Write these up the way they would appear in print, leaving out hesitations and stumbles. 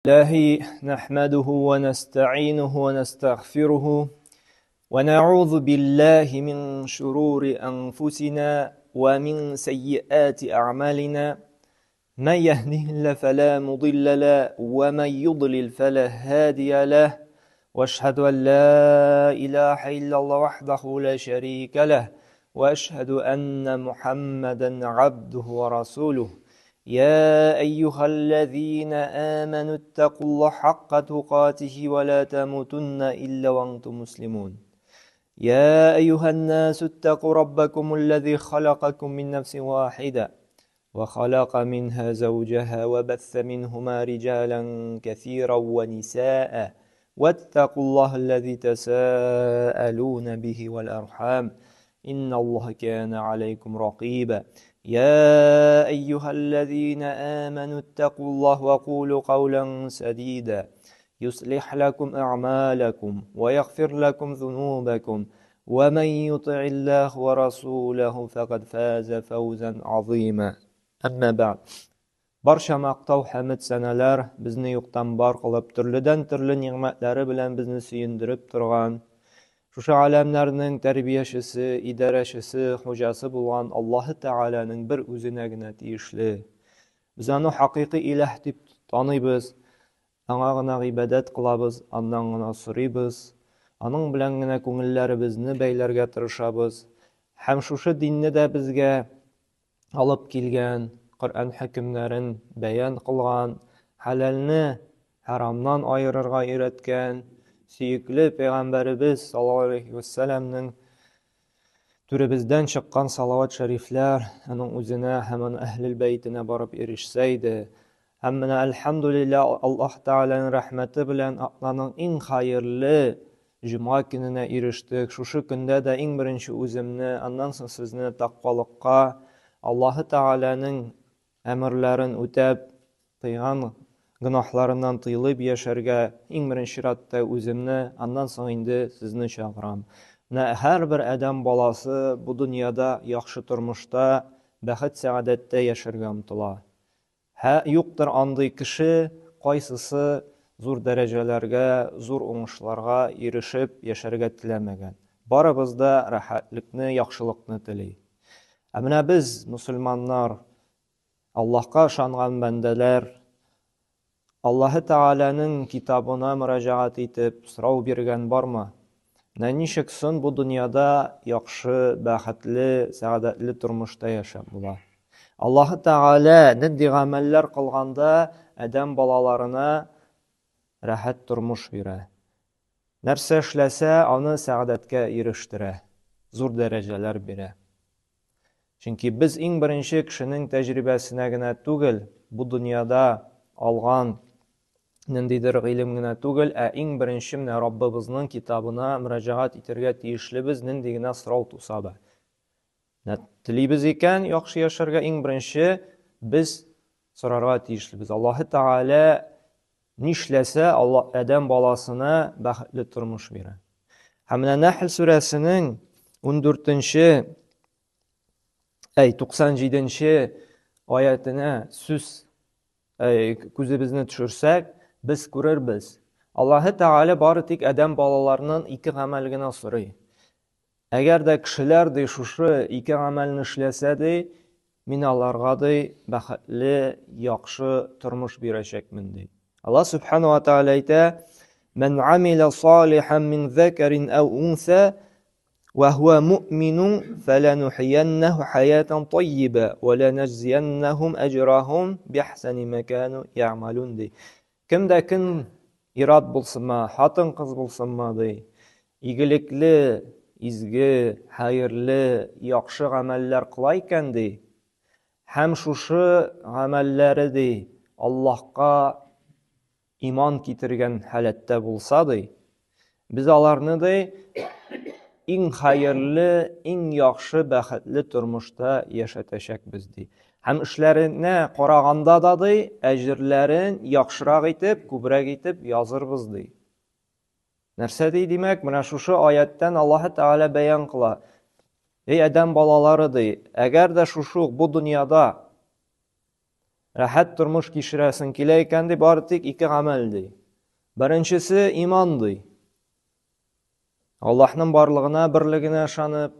الله نحمده ونستعينه ونستغفره ونعوذ بالله من شرور أنفسنا ومن سيئات أعمالنا من يهده الله فلا مضل له ومن يضلل فلا هادي له وأشهد أن لا إله إلا الله وحده لا شريك له وأشهد أن محمدا عبده ورسوله يا أيها الذين آمنوا اتقوا الله حق تقاته ولا تموتن إلا وأنتم مسلمون يا أيها الناس اتقوا ربكم الذي خلقكم من نفس واحدة وخلق منها زوجها وبث منهما رجالا كثيرا ونساء واتقوا الله الذي تساءلون به والأرحام إن الله كان عليكم رقيبا يا أيها الذين آمنوا اتقوا الله وقولوا قولا سديدا يصلح لكم أعمالكم ويغفر لكم ذنوبكم ومن يطع الله ورسوله فقد فاز فوزا عظيما أما بعد Barcha maqtov hamd sanalar bizni yo'qdan bor qilib turlidan turli ne'matlari bilan bizni suyundirib turgan Şuşa alemlerinin terbiyəşisi, idarəşisi, hocası bulan Allah-u Teala'nın bir özünə gına tiyişli. Biz onu haqiqi ilah dip tanıyız, ona gına ibadet qılabız, ondan gına sürüyüz, onun bilen gına көңілләребезне bəylərgə tırışabız. Hem şuşa dinni de bizge alıp kilgen, Kur'an hükümlərin beyan qılgan, halalni haramdan ayırırga öğretken, Süyüklü Peygamberimiz sallallahu aleyhi ve sellem'nin türebizden çıkan salavat şerifler onun üzerine hemen ehl-i beytine barıp erişseydi. Hemen elhamdülillah Allah Teala'nın rahmeti bilen atlanın en hayırlı Cuma gününe eriştik. Şu günde de en birinci üzümünü, ondan sonra sizni takvalıkka Allah Teala'nın emirlerin ötep, tıygan günahlarından tıyılıp yaşarga en birinci şiratda özümni, ondan sonra indi sizni çağıram. Her bir adam balası bu dünyada yaxşı turmuşda, bəxit saadetdə yaşarga umtula. Yoxdur anday kişi, qaysısı zor dərəcələrə, zor oңышlarga erişip yaşarga tiləməgən. Barımız da rahatlıkны, yaxşılıkны tiley. Әмінə biz, Müslümanlar, Allahqa şanğan bəndələr, Allah-u Teala'nın kitabına müracaat etip sırav bergen var mı? Nişiksin bu dünyada yaxşı, bəxətli, saadetli turmuşda yaşap bula. Allah-u Teala nindi ameller kılganda adam balalarına rahat turmuş vere. Nerse işlese onu saadetke eriştire. Zor dereceler bire. Çünkü biz en birinci kişinin tecrübesine gine tugil bu dünyada algan Nindidir ilim gina tugil, en birinci Rabbimizin kitabına müracaat etirge tiyişlibiz, nindigine sırav tusaba. Tiliybiz iken, yaxşı yaşarga en birinci biz sırarga tiyişlibiz. Allah-u Teala nişlese adam balasına bəxtli turmuş veren. Həmine Nahl suresinin 97. ayetine süz gözümüzü düşürsek, biz görürüz. Allah-u Teala bari tek adam balalarının iki amelgine sırı. Eğer de kişiler de şuşu iki amelini işlese de, minalarga da bəxtli, yaxşı turmuş birəşəkmindi. Allah Subhanahu wa Ta'ala ite, Men amile salihan min zekerin ev unsa, وهو مؤمن فلنحيينه حياة طيبة ولنجزينهم أجرهم بأحسن ما كانوا يعملون دي. Kim de kim irad bulsunma, hatın kız bulsunma dey. İgilikli, izgi, hayırlı, yaxşı ameller kılayken dey. Hem şuşu amelleri dey Allah'a iman getirgen halette bulsa dey. Biz alarını dey en hayırlı, en yaxşı, bəxtli turmuşda yaşatacak bizdi. Hem işlerine qaraganda da dey, əcirlərin yaxşıraq etib, kübrək etib yazır bizdi. Nerse dey demek, mına şuşu ayetten Allah-u Teala beyan kıla. Ey adam balaları dey, eğer de şuşu bu dünyada rahat turmush kechirasing kela ekan deb bari tek ikki amal dey. Birinchisi iymon dey. Allohning borlig'ina, birligina ishonib,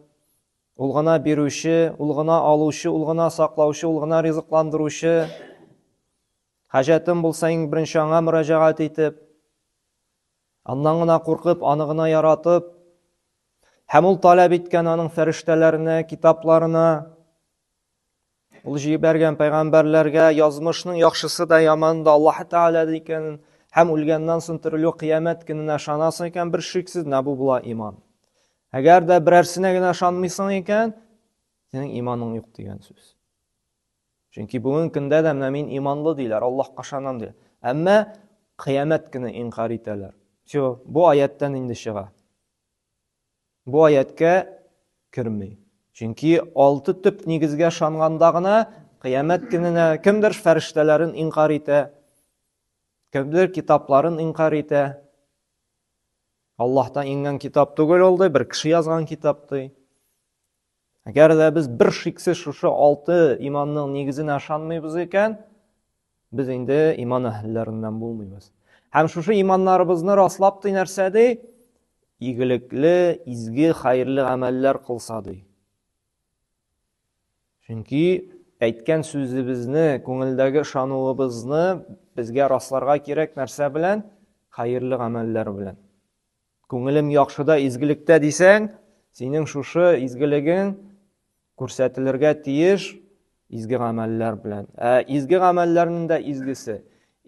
ul g'ina beruvchi, ul g'ina oluvchi, ul g'ina saqlovchi, ul g'ina rizqlantiruvchi. Hajatim bo'lsang birinchi anga murojaat etib, ondan g'ina qo'rqib, uni g'ina yaratib, ham ul talab etgan aning farishtalarini, kitoblarini, ul jibergan payg'ambarlarga yozmishning yaxshisi da yomoni da Alloh taolo ekanini, ham o'lgandan so'ng tirilib qiyomat kunini ishonasың ekan, bir shiksiz bu bo'la iymon. Agarda birarsinagina ishonmaysan ekan, sening iymoning yo'q degan so'z. Chunki bugungi kunda da men iymonli deylar, Allohga ishonaman deylar. Ammo qiyomat kuni inkor etalar. Shu bu oyatdan endi shiga. Bu oyatga kirmay. Chunki 6 tip negizga ishongandagina qiyomat kunini kimdir farishtalarin inkor eta, kimdir kitoblarin inkor eta. Allohdan ingan kitob tugul oldi, bir kishi yozgan kitobdi. Agarda biz bir shiksiz shu 6 iymonning negizini ishonmaymiz ekan, biz endi iymon ahllaridan bo'lmaymiz. Ham shu iymonlarimizni rostlab narsada igilikli, izgi, xayrli amallar qilsadi. Chunki aytgan so'zimizni, ko'ngildagi ishonuvimizni bizga rostlarga kerak narsa bilan, xayrli amallar bilan. Ko'nglim yaxshida, izgilikda desang, sening shu izgiliging ko'rsatilirga tiyish izgi amallar bilan. Izgi amallarning da izgisi,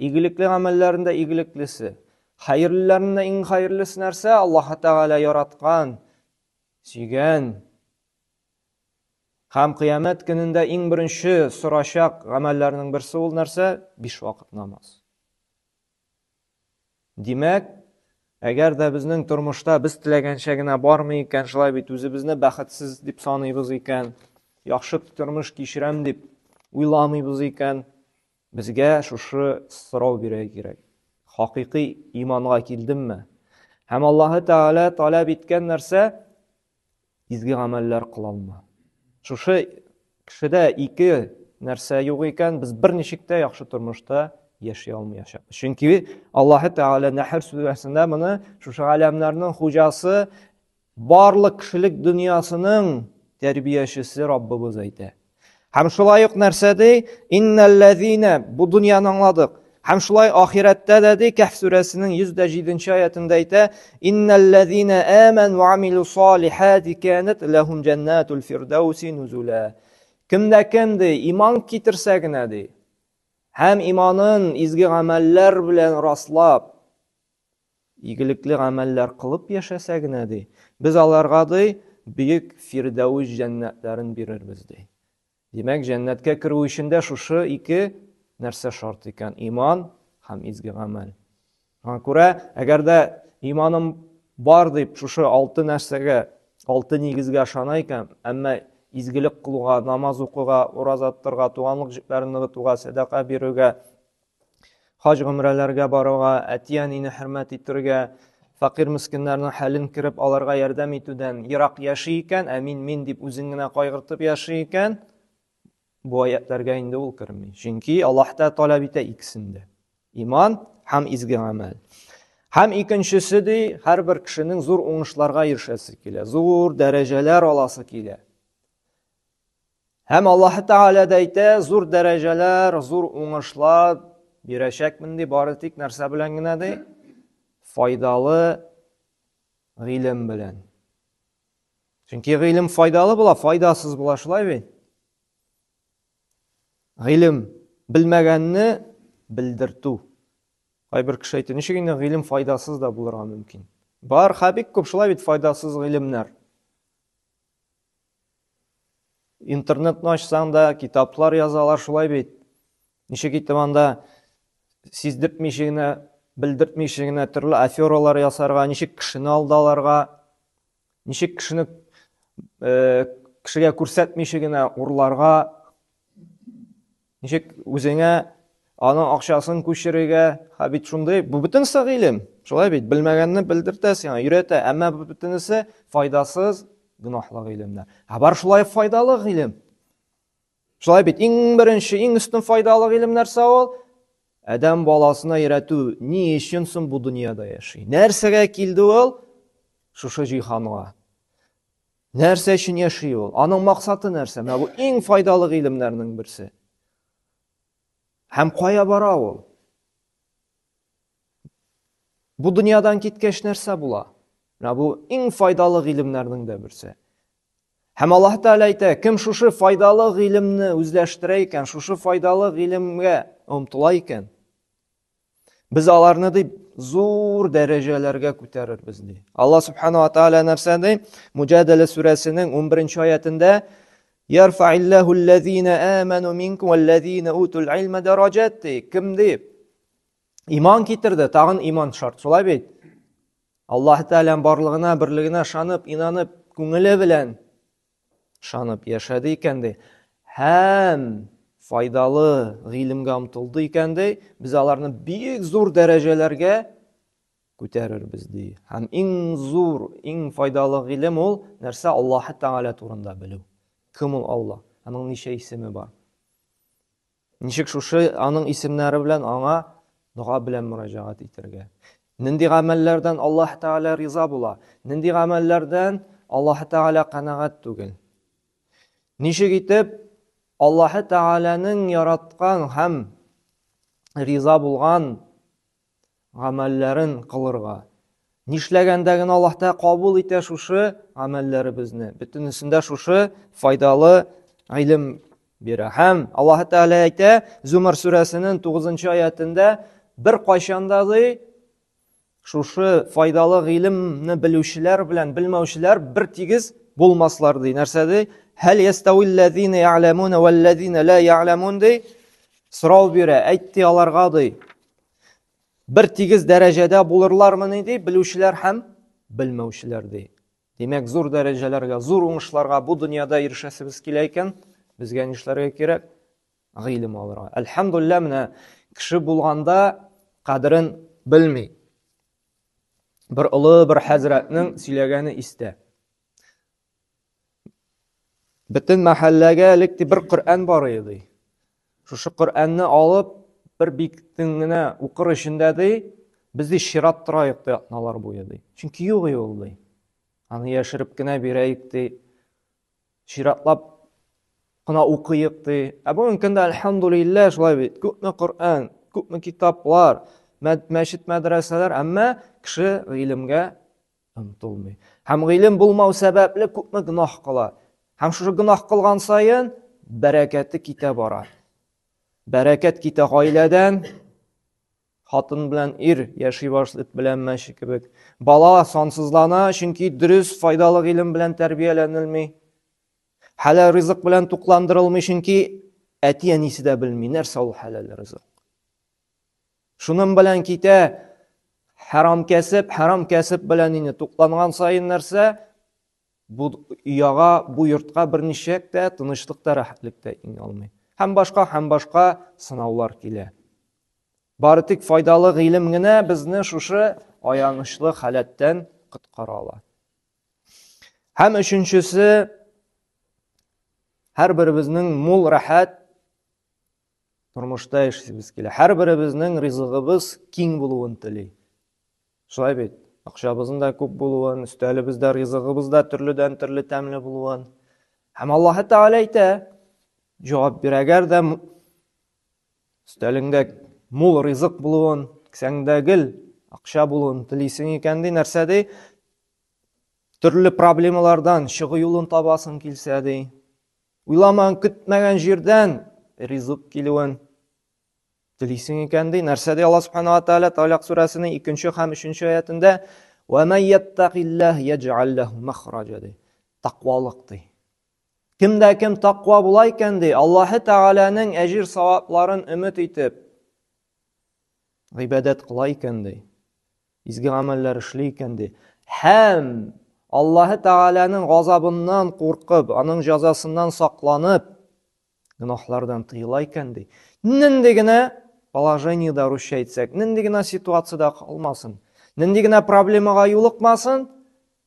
igilikli amallarning da igiliklisi, xayrlilarning da eng xayrlisi narsa Alloh taolo yaratgan, suygan. Ham qiyomat kunida eng birinchi so'rashaq amallarning birisi ol narsa 5 vaqt namoz. Demak, agarda bizning turmushda biz tilaganchagina bormi ekan, shulay bit o'zimizni baxtsiz deb sanaymiz ekan, yaxshi turmush kechiram deb o'ylamaymiz ekan, bizga shu so'rov beray kerak. Haqiqiy iymonga keldimmi? Ham Alloh taolo talab etgan narsa izgi amallar qilolma. Shu kishida ikki narsa yo'q ekan, biz bir nechikda yaxshi turmushda yaşay olmayacak. Çünkü Allah Teala Nahl suresinde bunu şu alemlerinin hocası, barlık kişilik dünyasının terbiyesçisi Rabbimiz aydı. Hem şulay yok nersede innellezine bu dünyanı anladık. Hem şulay ahirette dedi Kehf suresinin 107. ayetinde aydı innellezine amen ve amilu salihati kanet lehum cennetul firdevsi nuzula. Kimde kimdi iman getirsegine de hem imanın izgi ameller bilen rastlap, igilikli ameller kılıp yaşasagına de, biz alarga de büyük firdevs cennetlerin birimiz de. Demek cennetke kiru işinde şu iki nerse şart iken, iman hem izgi amel. Hankura, eğer de imanım var deyip şu 6 nersege, 6 negizge aşanayken, ama izgilik kılığa, namaz okuğa, orazatlarga, tuğanlık jiplerini tuğa, sadaka berüge, hac umrelerge baruğa, etiyanini hürmet ettirge, fakir miskinlerin halin kirip alarga yardım etüden yirak yaşayken, amin min deyip üzüngine kaygırtıp yaşayken, bu ayetlerge indi ol kirmeyi. Çünkü Allah da talep ete ikisinde. İman hem izgi amel. Hem ikincisi de her bir kişinin zor oңышlarga erişesi kile, zor dereceler alası kile. Hem Allah Teala da ayta zor dereceler, zor oңышlar bireşekmin de bari tek narsa bilen gine de faydalı ilim bilen. Çünkü ilim faydalı bula, faydasız bula şulay bey. İlim bilmegenini bildirtu. Ay bir kişi aytı, nişe gine ilim faydasız da bulurga mümkün. Bar habik köp şulay bey faydasız ilimler. İnternetni açsan da kitaplar yazalar şulay bey. Nişe gittimanda sizdirtmeyişigine, bildirtmeyişigine türlü aferalar yasarga, nişe kişini aldalarga, nişe kişini kişiye көрсәтмейişigine urlarga, nişe özüne anın akşasını köçürüge, habit şunday, bu bütünse ilim. Şulay bey, bilmegenini bildirtesi, yani üretə, ama bu bütünüse faydasız, günahlı ilimler. Haber şulay faydalı ilim. Шулай бит, иң беренче, иң өстен файдалы гыйлем нәрсә ул? Адам баласына өйрәтү, ни өчен соң бу дөньяда яши? Нәрсәгә килде ул? Шушы җиһанга. Нәрсә өчен яши ул? Аның максаты нәрсә? Менә бу иң файдалы гыйлемнәрнең берсе. Һәм кая бара ул? Бу дөньядан киткәч нәрсә була? Менә бу иң файдалы гыйлемнәрнең дә берсе. Һәм Аллаһ Тәгалә әйтә, кем шушы файдалы гыйлемне үзләштерә икән, шушы файдалы гыйлемгә омтыла икән, без аларны дип зур дәрәҗәләргә күтәрербез ди. Аллаһ Субханаһу ва Тәгалә нәрсә ди? Муҗадала сүрәсенең 11-нче аятында Ярфа'иллаху аллазина аману минкум валлазина утул илма дараджат. Кем ди? Иман китерде, тагын иман шарт. Шулай бит. Аллаһ Тәгалә барлыгына, берлегенә шанып, инанып, күңеле белән шанып яшәде икән ди. Һәм файдалы гыйлемгә омтылды икән ди, без аларны бик зур дәрәҗәләргә күтәрербез ди. Һәм иң зур, иң файдалы гыйлем ул нәрсә? Аллаһ Тәгалә турында белү. Кем ул Аллаһ? Аның ничә исеме бар? Ничек шушы аның исемнәре белән аңа дуа белән мөрәҗәгать итәргә? Нинди гамәлләрдән Аллаһ Тәгалә риза була? Нинди гамәлләрдән Аллаһ Тәгалә канәгать түгел? Ничек итеп Аллаһ Тәгаләнең яраткан һәм риза булган гамәлләрен кылырга? Нишләгәндә генә Аллаһ Тәгалә кабул итә шушы гамәлләребезне? Бөтенесендә шушы файдалы гыйлем бирә. Һәм Аллаһ Тәгалә әйтә, Зумар сүрәсенең 9-нчы аятында бер кайчанда ди шушы файдалы гыйлемне белүчеләр белән белмәүчеләр бер тигез булмаслар ди. Нәрсә ди? Хәл ястауиллазина я'ламуна валлазина ла я'ламун ди. Сорау бирә, әйтте аларга ди. Бер тигез дәрәҗәдә булырлармы ди, белүчеләр һәм белмәүчеләр ди. Демәк, зур дәрәҗәләргә, зур уңышларга бу дөньяда ирешәсебез килә икән, безгә нишләргә кирәк? Гыйлем алырга. Әлхәмдүлилләh, менә кеше булганда кадерен белми. Бер олы бер хәзрәтнең сөйләгәне истә. Бөтен мәхәлләгә электе бер Коръән бар иде. Шушы Коръәнне алып бер биктең генә укыр өчендә ди, без ди шират торайык ди атналар буе ди. Чөнки юк ул ди. Аны яшереп кенә бирәйек ди. Ширатлап кына укыйык ди. Бүгенге көндә әлхәмдүлилләh шулай бит. Күпме Коръән, күпме китаплар, мәчет, мәдрәсәләр, әмма кеше гыйлемгә омтылмый. Һәм гыйлем булмау сәбәпле күпме гынах кыла. Һәм шушы гынах кылган сайын бәрәкәте китә бара. Бәрәкәт китә гаиләдән, хатын белән ир яши башлый белән мәче кебек. Бала сансызлана, чөнки дөрес файдалы гыйлем белән тәрбияләнелми. Хәлал ризык белән тукландырылмый, чөнки әти-әнисе дә белми нәрсә ул хәлал ризык. Шуның белән китә харам кәсеп белән инде тукланган сайын нәрсә? Бу уяга, бу йортка берничек тә тынычлык та, рәхәтлек тә иңә алмый. Һәм башка сынаулар килә. Бары тик файдалы гыйлем генә безне шушы аянычлы халәттән коткара ала. Һәм өченчесе, һәрберебезнең мул рәхәт тормышта яшисебез килә. Һәрберебезнең ризыгыбыз киң булуын тели. Шулай бит. Акчабызның да күп булуын, өстәлебездә, ризыгыбызда төрледән-төрле тәмле булуын. Һәм Аллаһ Тәгалә әйтә, җавап бирә, әгәр дә өстәлеңдә мул ризык булуын, кесәңдә гел акча булуын телисең икән ди, нәрсә ди? Төрле проблемалардан чыгу юлын табасың килсә ди. Уйламаган, көтмәгән җирдән ризык килүен телисең икән ди, нәрсә ди? Аллаһ Субханаһу ва Тәгалә Талак сүрәсенең 2 һәм 3 аятында "Ва ман яттақиллаһ ядж'ал лаһу махраҗа" ди. Тақвалык ди. Кемдә кем тақва була икән ди, Аллаһ Тәгаләнең әҗир савапларын өмет итеп гыйбадәт кыла икән ди. Изге гамәлләр эшли икән ди. Һәм Аллаһ Тәгаләнең газабыннан куркып, аның җәзасыннан сакланып, гынахлардан тыела икән ди. Нинди генә положениедә русча әйтсәк, нинди генә ситуациядә калмасын, нинди генә проблемага юлыкмасын,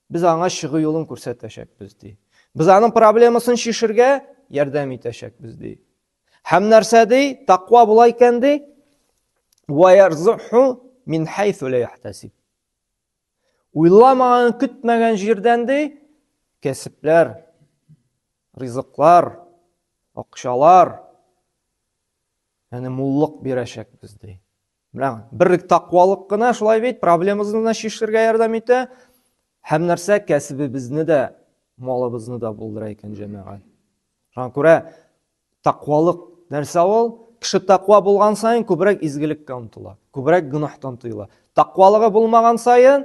без аңа чыгу юлын күрсәтәчәкбез ди. Без аның проблемасын шишергә ярдәм итәчәкбез ди. Һәм нәрсә ди? Тақва була икән ди. Ва ярзуху мин хайсу ла яхтасиб. Уйламаган, көтмәгән җирдән ди кәсепләр, ризыклар, акчалар, яни муллык бирәчәкбез ди. Бер тақвалык кына шулай бит проблемабызны чишергә ярдәм итә. Һәм нәрсә кәсебебезне дә, малыбызны да булдыра икән җәмәгать. Шуңа күрә тақвалык нәрсә ул? Кеше тақва булган сайын күбрәк изгелеккә омтыла, күбрәк гөнаһтан тыела. Тақвалыгы булмаган сайын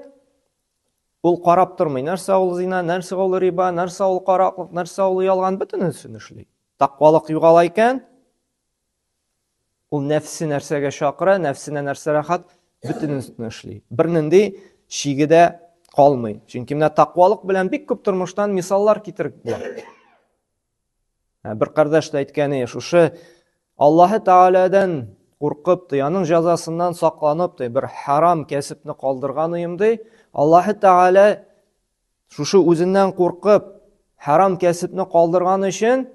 ул карап тормый. Нәрсә ул зина, нәрсә ул риба, нәрсә ул караклык, нәрсә ул ялган, бөтенесен эшли. Тақвалык югала икән, ул нәфсе нәрсәгә чакыра, нәфсенә нәрсә рәхәт, бөтенесен эшли. Бернинди шигедә калмый. Чөнки менә тақвалык белән бик күп тормыштан мисаллар китереп була. Бер кардәш тә әйткәне, шушы Аллаһы Тааладан куркып, аның җәзасыннан сакланып, бер харам кәсепне калдырган уемды. Аллаһы Таала шушы үзеннән куркып, харам кәсепне калдырган өчен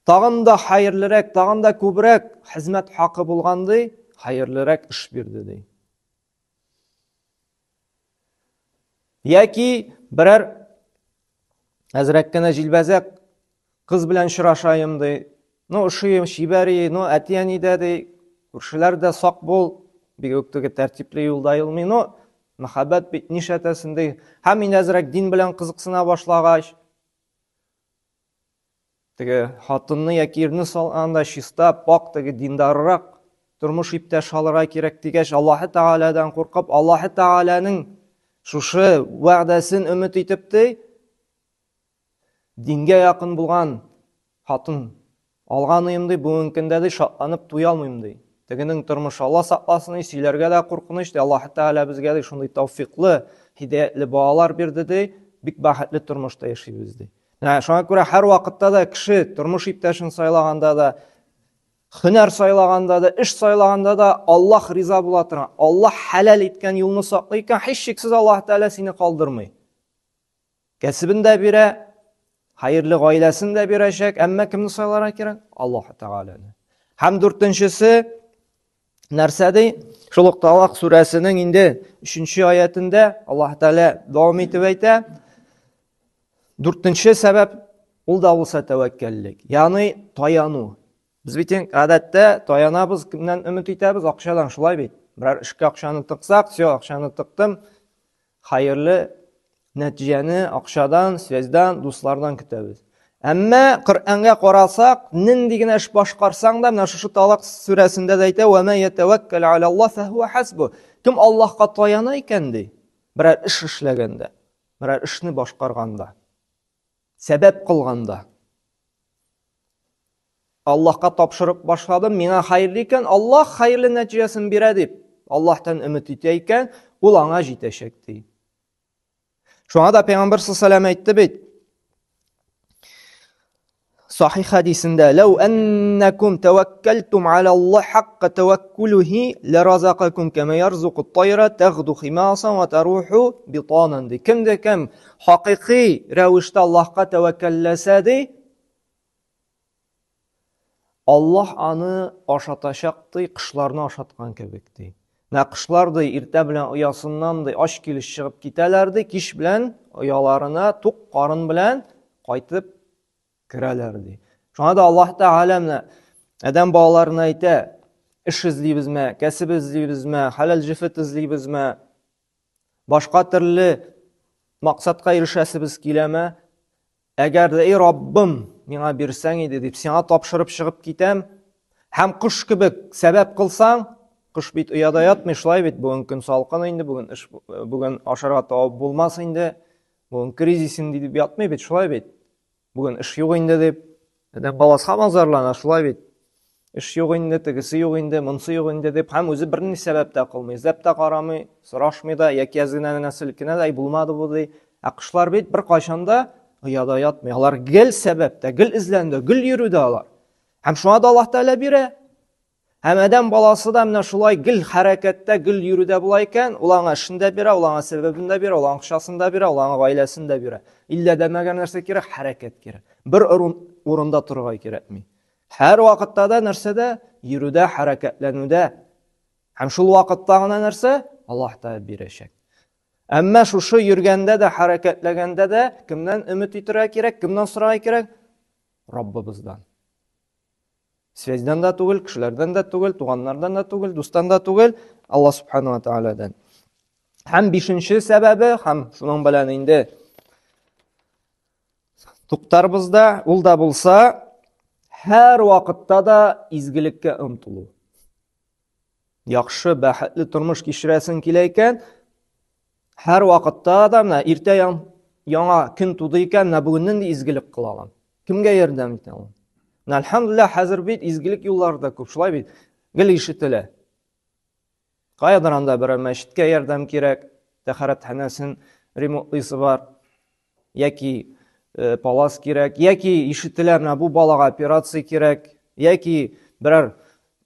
тагын да хайырлырак, тагын да күбрәк хезмәт хакы булганды, хайырлырак эш бирде ди. Яки берәр әзрәк кенә җилбәзәк кыз белән очрашайым ди. Ошыйым, шибәри, әтияни дә ди. Күршеләр дә сак бул, бик үк теге тәртипле юлда йылмый. Мәхәббәт бит нишәтәсен ди. Һәм мин әзрәк дин белән кызыксына башлагач, теге хатынны яки ирне салганда чиста, пак, теге диндаррак тормыш иптәш алырга кирәк дигәч, Аллаһы Тааладан куркып, Аллаһы Тааланың шушы вәгъдәсен өмет итеп ди, дингә якын булган хатын алганым ди, бүген көндә ди шатланып туя алмыйм ди. Тегенең тормышы Алла сакласын, сөйләргә дә куркыныч ди. Аллаһы Таала безгә ди шундый тәвфиклы, хидаятлы балалар бирде ди, бик бәхетле тормышта яшибез ди. Шуңа күрә һәр вакытта да кеше тормыш иптәшен сайлаганда да, һөнәр сайлаганда да, эш сайлаганда да Аллаһ риза була торган, Аллаһ хәлал иткән юлны саклый икән, һичшиксез Аллаһ Таала сине калдырмый. Кәсебен дә бирә, хайырлы гаиләсен дә бирәчәк, әмма кемне сайларга кирәк? Аллаһ Тааланы. Һәм 4-нчесе нәрсә ди? Шул ук Талак сүрәсенең инде 3-нче аятында Аллаһ Таала дәвам итеп әйтә. 4-нче сәбәп ул да булса тәвәккәллек, ягъни таяну. Без бит гадәттә таянабыз, кемнән өмет итәбез? Акчадан, шулай бит. Берәр эшкә акчаны тыксак, все, акчаны тыктым, хайырлы нәтиҗәне акчадан, связьдан, дуслардан көтәбез. Әмма Коръәнгә карасак, нинди генә эш башкарсаң да, менә шушы Талак сүрәсендә дә әйтә: "Ва ма ятаваккал ала Аллаһ фаһуа хасбу". Кем Аллаһка таяна икән ди? Берәр эш эшләгәндә, берәр эшне башкарганда, сәбәп кылганда. Аллаһка тапшырып башладым, миңа хайырлы икән, Аллаһ хайырлы нәтиҗәсен бирә дип, Аллаһтан өмет итә икән, ул аңа җитәчәк ди. Шуңа да Пәйгамбәр саллаллаһу алейһи әйтте бит. Сахих хадисендә: "Лау аннакум таваккалтум ала Аллаһ хакка таваккулухи ларазакакум кама ярзуку ат-тайра тагду химасан ва таруху битанан". Кемдә кем хакыйкый рәвештә Аллаһка тәвәккәлләсә ди, Аллаһ аны ашатачак ди, кышларны ашаткан кебек ди. Кышлар ди иртә белән оясыннан ди ач килеш чыгып китәләр ди, кич белән ояларына тук карын белән кайтып керәләр ди. Шуңа да Аллаһ Таала адәм балаларына әйтә: "Эш эзлибезме, кәсеп эзлибезме, халал җифет эзлибезме, башка төрле максатка ирешәсебез киләме? Әгәр дә, эй Раббым, миңа бирсәң иде дип, сиңа тапшырып чыгып китәм, һәм кыш кебек сәбәп кылсаң, кыш бит уяда ятмый, шулай бит, бүген көн салкын инде, бүген ашарга табып булмас инде, бүген кризис инде дип ятмый бит, шулай бит. Бүген эш юк инде дип, адәм баласы һаман зарлана, шулай бит. Эш юк инде, тегесе юк инде, монсы юк инде дип, һәм үзе берни сәбәп тә кылмый, зәп тә карамый, сорашмый да, яки әзгенә нәселкенә дә булмады бу ди. Кышлар бит бер кайчанда уяда ятмый. Алар гел сәбәптә, гел эзләндә, гел йөрүдә алар. Һәм шуңа да Аллаһ Таала бирә. Һәм адәм баласы да менә шулай гел хәрәкәттә, гел йөрүдә була икән, ул аңа эшендә бирә, ул аңа сәбәбен дә бирә, ул аңа акчасын да бирә, ул аңа гаиләсен дә бирә. Иллә дәмәгән нәрсә кирәк, хәрәкәт кирәк. Бер урында торырга кирәкми. Һәр вакытта да нәрсәдә? Йөрүдә, хәрәкәтләнүдә. Һәм шул вакытта гына нәрсә? Аллаһ Тәала бирәчәк. Әмма шушы йөргәндә дә, хәрәкәтләгәндә дә кемнән өмет итәргә кирәк, кемнән сорарга кирәк? Раббыбыздан. Связьдан да түгел, кешеләрдән дә түгел, туганнардан да түгел, дустан да түгел, Аллаһ Субханаһу ва Тааладан. Һәм бишенче сәбәбе, һәм шуның белән инде туктарбыз да, ул да булса, һәр вакытта да изгелеккә омтылу. Яхшы, бәхетле тормыш кичерәсең килә икән, һәр вакытта да менә иртә яңа көн туды икән, менә бүгеннән дә изгелек кыла алам. Кемгә ярдәм итә алам? Әлхәмдүлилләһ, хәзер бит изгелек юллары да күп, шулай бит. Гел ишетелә. Каядыр анда бер мәчеткә ярдәм кирәк, тәһарәтханәсен ремонтлыйсы бар, яки палас кирәк, яки ишетелә, менә бу балага операция кирәк, яки берәр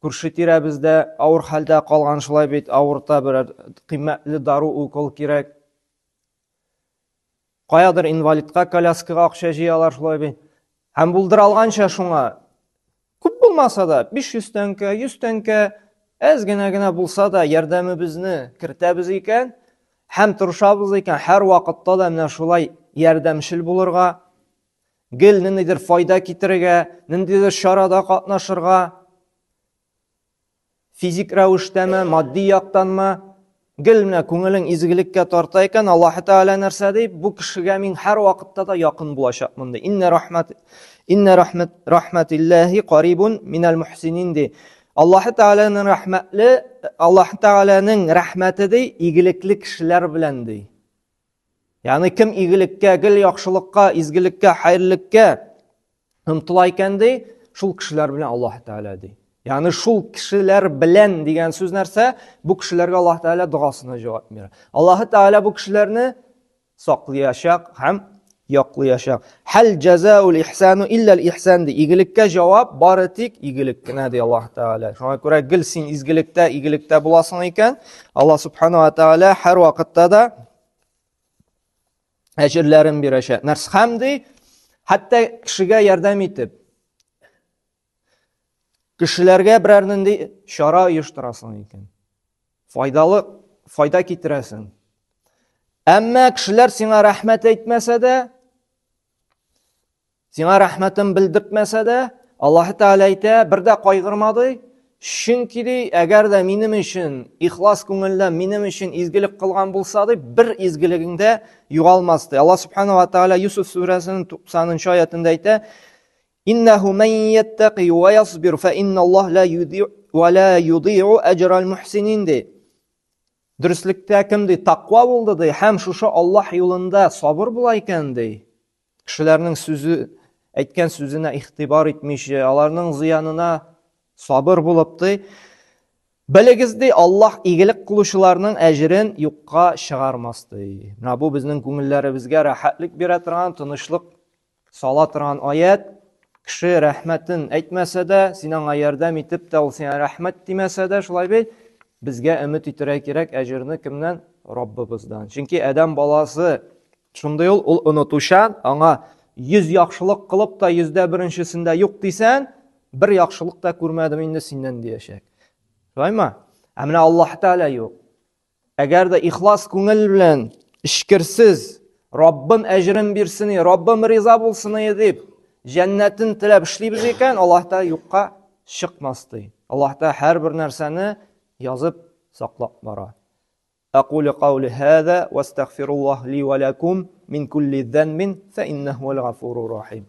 күрше тирәбездә авыр хәлдә калган, шулай бит, авырта, берәр кыйммәтле дару, укол кирәк. Каядыр инвалидка, коляскага акча җыялар, шулай бит. Һәм булдыра алганча шуңа күп булмаса да 500 тәңкә, 100 тәңкә, әз генә булса да ярдәмебезне кертәбез икән, һәм тырышабыз икән, һәр вакытта да менә шулай ярдәмчел булырга, гел ниндидер файда китерергә, ниндидер чарада катнашырга, физик рәвештәме, матди яктанмы, гел менә күңелең изгелеккә тарта икән, Аллаһ Тәала нәрсә ди? Бу кешегә мин һәр вакытта да якын булачакмын ди. Инна рахматиллаһи карибун минал мухсинин ди. Аллаһ Тәаланың рәхмәтле, Аллаһ Тәаланың рәхмәте ди, игелекле кешеләр белән ди. Ягъни кем игелеккә, гел яхшылыкка, изгелеккә, хәйрлеккә омтыла икән ди, шул кешеләр белән Аллаһ Тәала ди. Ягъни шул кешеләр белән дигән сүз нәрсә? Бу кешеләргә Аллаһ Тәала дуасына җавап бирә. Аллаһ Тәала бу кешеләрне саклаячак һәм яклаячак. Хәл җазаул ихсану илля ихсан ди. Игелеккә җавап бары тик игелек кенә ди Аллаһ Тәала. Шуңа күрә гел син игелектә буласың икән, Аллаһ Субханаһу ва Тәала һәр вакытта да әҗерләрен бирәчәк. Нәрсә һәм ди, хәтта кешегә ярдәм итеп, кешеләргә берәр нинди чара оештырасың икән. Файда китерәсең. Әмма кешеләр сиңа рәхмәт әйтмәсә дә, сиңа рәхмәтен белдертмәсә дә, Аллаһ Тәала әйтә, бер дә кайгырмады, чөнки ди, әгәр дә минем өчен ихлас күңелдән минем өчен изгелек кылган булса ди, бер изгелегеңдә югалмас ди. Аллаһ Субханаһу ва Тәала Юсуф сүрәсенең 90-нчы аятында әйтә: «Иннаху ман яттaqi ва ясбир фа инналлаһ ла юди'у ва ла юди'у аҗрал мухсинин ди». Дөреслектә кем ди? Тақва булды ди, һәм шушы Аллаһ юлында сабыр була икән ди. Кешеләрнең сүзе, әйткән сүзенә ихтибар итмичә, аларның зыянына сабыр булып ди. Белегез ди, Аллаһ игелек кылучыларның әҗрен юкка чыгармас ди. Менә бу безнең күңелләребезгә рәхәтлек бирә торган, тынычлык сала торган аят. Кеше рәхмәтен әйтмәсә дә, синең ярдәм итеп тә ул сиңа рәхмәт димәсә дә, шулай бит, безгә өмет итәргә кирәк әҗерне кемнән? Раббыбыздан. Чөнки адәм баласы шундый ул онытучан, аңа 100 яхшылык кылып та 101-нчесендә юк дисән, бер яхшылык та күрмәдем инде синнән диячәк. Шулаймы? Ә менә Аллаһ Тәала юк. Әгәр дә ихлас күңел белән, ишкерсез, Раббым әҗрен бирсен, Раббым риза булсын дип, җәннәтен теләп эшлибез икән, Аллаһ Тәала юкка чыкмас ди. Аллаһ Тәала һәр бер нәрсәне yazıp saklap bara. Aqulu qawli hada ve estağfirullah li ve lakum min kulli zanbin fe innehu'l gafurur rahim.